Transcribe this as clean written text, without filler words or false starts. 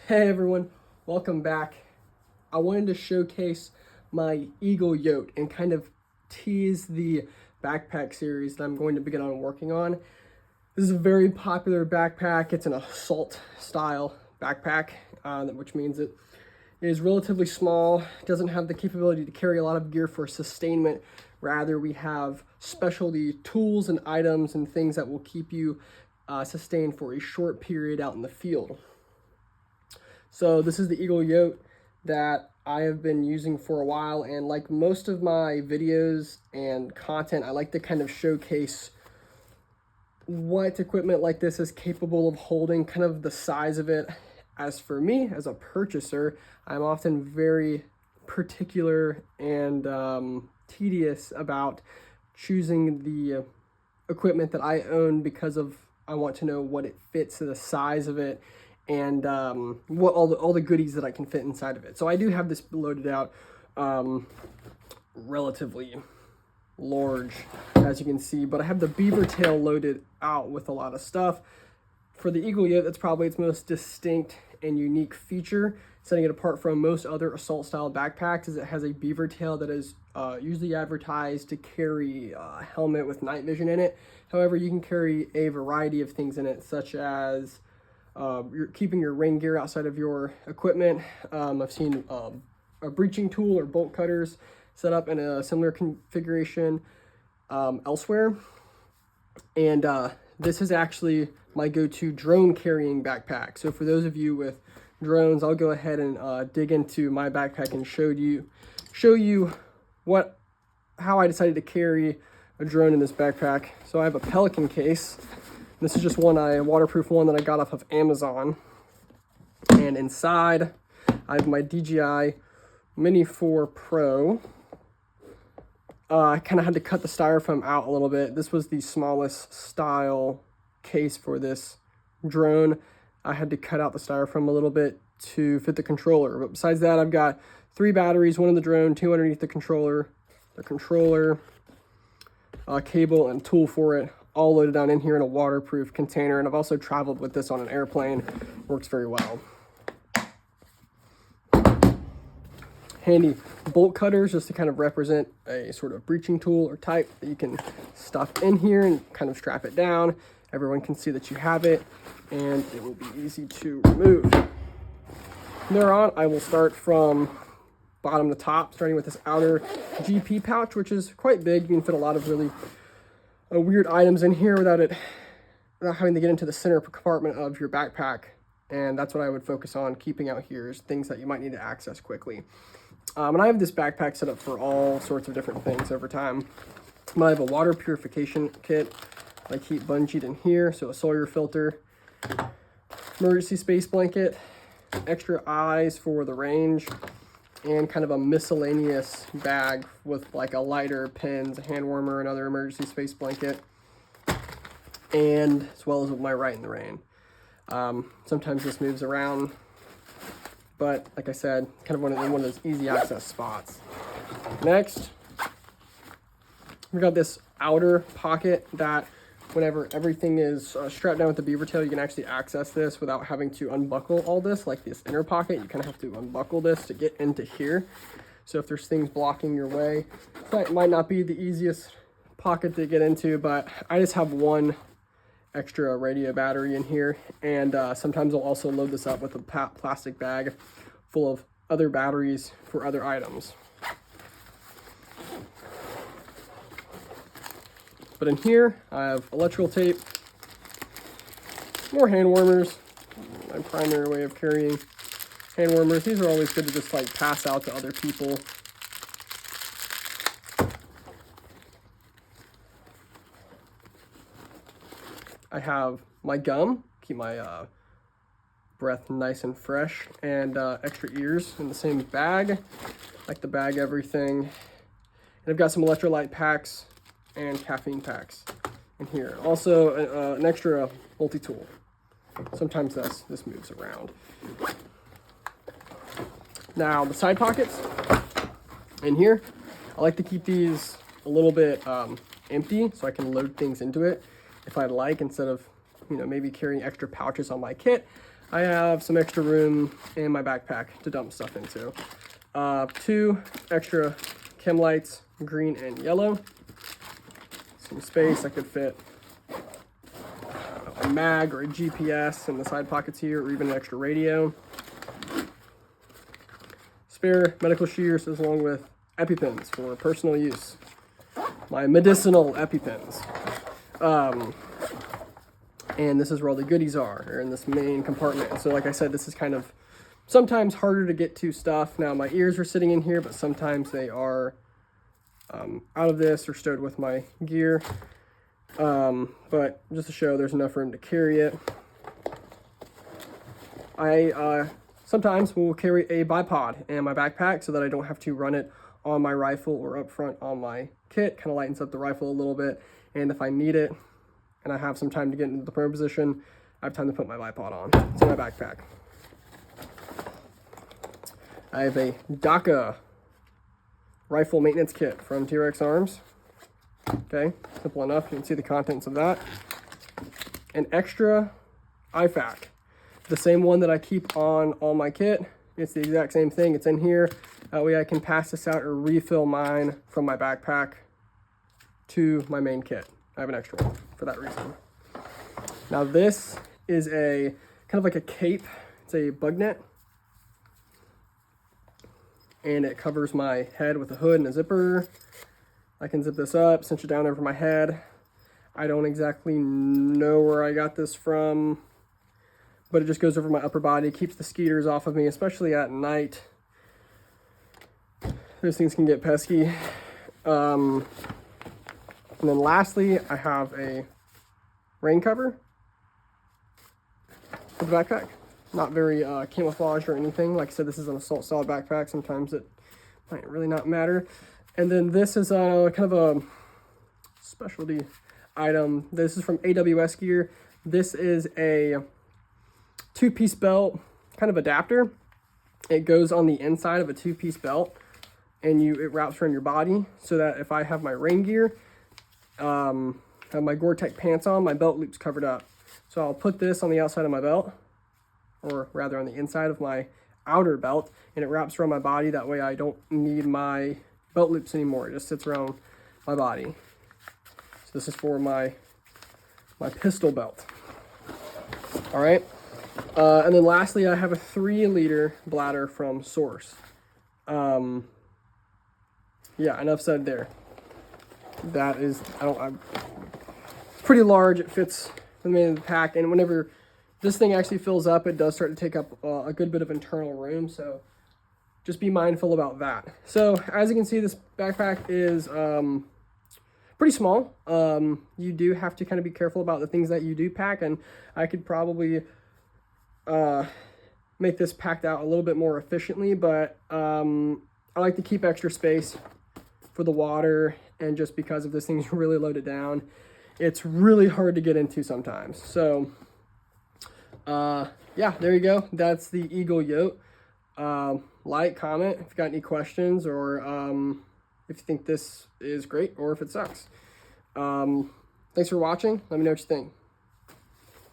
Hey everyone, welcome back. I wanted to showcase my Eagle Yote and kind of tease the backpack series that I'm going to begin on working on. This is a very popular backpack. It's an assault style backpack, which means it is relatively small, doesn't have the capability to carry a lot of gear for sustainment. Rather, we have specialty tools and items and things that will keep you sustained for a short period out in the field. So this is the Eagle Yote that I have been using for a while, and like most of my videos and content, I like to kind of showcase what equipment like this is capable of holding, kind of the size of it. As for me, as a purchaser, I'm often very particular and tedious about choosing the equipment that I own because I want to know what it fits to the size of it and what all the goodies that I can fit inside of it. So I do have this loaded out relatively large, as you can see, but I have the beaver tail loaded out with a lot of stuff. For the Eagle Yote, that's probably its most distinct and unique feature, setting it apart from most other assault style backpacks, is it has a beaver tail that is usually advertised to carry a helmet with night vision in it. However, you can carry a variety of things in it, such as you're keeping your rain gear outside of your equipment. I've seen a breaching tool or bolt cutters set up in a similar configuration elsewhere. And this is actually my go-to drone carrying backpack. So for those of you with drones, I'll go ahead and dig into my backpack and show you how I decided to carry a drone in this backpack. So I have a Pelican case. This is just a waterproof one that I got off of Amazon. And inside, I have my DJI Mini 4 Pro. I kind of had to cut the styrofoam out a little bit. This was the smallest style case for this drone. I had to cut out the styrofoam a little bit to fit the controller. But besides that, I've got 3 batteries, one in the drone, 2 underneath the controller, cable and tool for it, all loaded down in here in a waterproof container. And I've also traveled with this on an airplane. Works very well. Handy bolt cutters just to kind of represent a sort of breaching tool or type that you can stuff in here and kind of strap it down. Everyone can see that you have it, and it will be easy to remove. From there on, I will start from bottom to top, starting with this outer GP pouch, which is quite big. You can fit a lot of really weird items in here without having to get into the center compartment of your backpack. And that's what I would focus on keeping out here, is things that you might need to access quickly. And I have this backpack set up for all sorts of different things over time. I have a water purification kit. I keep bungeed in here, so a Sawyer filter, emergency space blanket, extra eyes for the range, and kind of a miscellaneous bag with like a lighter, pins, a hand warmer, another emergency space blanket, and as well as with my Right in the Rain. Sometimes this moves around, but like I said, kind of one of those easy access spots. Next, we got this outer pocket that whenever everything is strapped down with the beaver tail, you can actually access this without having to unbuckle all this. Like this inner pocket, you kind of have to unbuckle this to get into here. So if there's things blocking your way, that might not be the easiest pocket to get into, but I just have one extra radio battery in here, and sometimes I'll also load this up with a plastic bag full of other batteries for other items. But in here, I have electrical tape, more hand warmers, my primary way of carrying hand warmers. These are always good to just like pass out to other people. I have my gum, keep my breath nice and fresh, and extra ears in the same bag, like to bag everything. And I've got some electrolyte packs and caffeine packs in here. Also an extra multi-tool. Sometimes this moves around. Now the side pockets in here, I like to keep these a little bit empty so I can load things into it if I'd like, instead of maybe carrying extra pouches on my kit. I have some extra room in my backpack to dump stuff into. 2 extra chem lights, green and yellow. Some space. I could fit a mag or a GPS in the side pockets here, or even an extra radio. Spare medical shears along with EpiPens for personal use. My medicinal EpiPens. And this is where all the goodies are in this main compartment. So like I said, this is kind of sometimes harder to get to stuff. Now my ears are sitting in here, but sometimes they are out of this or stowed with my gear. But just to show there's enough room to carry it. I sometimes will carry a bipod in my backpack so that I don't have to run it on my rifle or up front on my kit. Kind of lightens up the rifle a little bit. And if I need it and I have some time to get into the prone position, I have time to put my bipod on. It's in my backpack. I have a DACA rifle maintenance kit from T-Rex Arms. Okay, simple enough. You can see the contents of that. An extra IFAK, the same one that I keep on all my kit. It's the exact same thing. It's in here. That way I can pass this out or refill mine from my backpack to my main kit. I have an extra one for that reason. Now this is a kind of like a cape. It's a bug net. And it covers my head with a hood and a zipper. I can zip this up, cinch it down over my head. I don't exactly know where I got this from, but it just goes over my upper body, keeps the skeeters off of me, especially at night. Those things can get pesky. And then lastly, I have a rain cover for the backpack. Not very camouflaged or anything. Like I said, this is an assault style backpack. Sometimes it might really not matter. And then this is kind of a specialty item. This is from AWS Gear. This is a 2-piece belt kind of adapter. It goes on the inside of a 2-piece belt, and it wraps around your body so that if I have my rain gear, have my Gore-Tex pants on, my belt loop's covered up. So I'll put this on the outside of my belt, or rather on the inside of my outer belt, and it wraps around my body. That way I don't need my belt loops anymore. It just sits around my body. So this is for my pistol belt. All right. And then lastly, I have a 3-liter bladder from Source. Yeah, enough said there. That is, it's pretty large. It fits the main of the pack, and whenever this thing actually fills up, it does start to take up a good bit of internal room, so just be mindful about that. So as you can see, this backpack is pretty small. You do have to kind of be careful about the things that you do pack, and I could probably make this packed out a little bit more efficiently, but I like to keep extra space for the water, and just because of this thing's really loaded down, it's really hard to get into sometimes. So yeah, there you go. That's the Eagle Yote. Like, comment if you got any questions, or if you think this is great or if it sucks. Thanks for watching. Let me know what you think.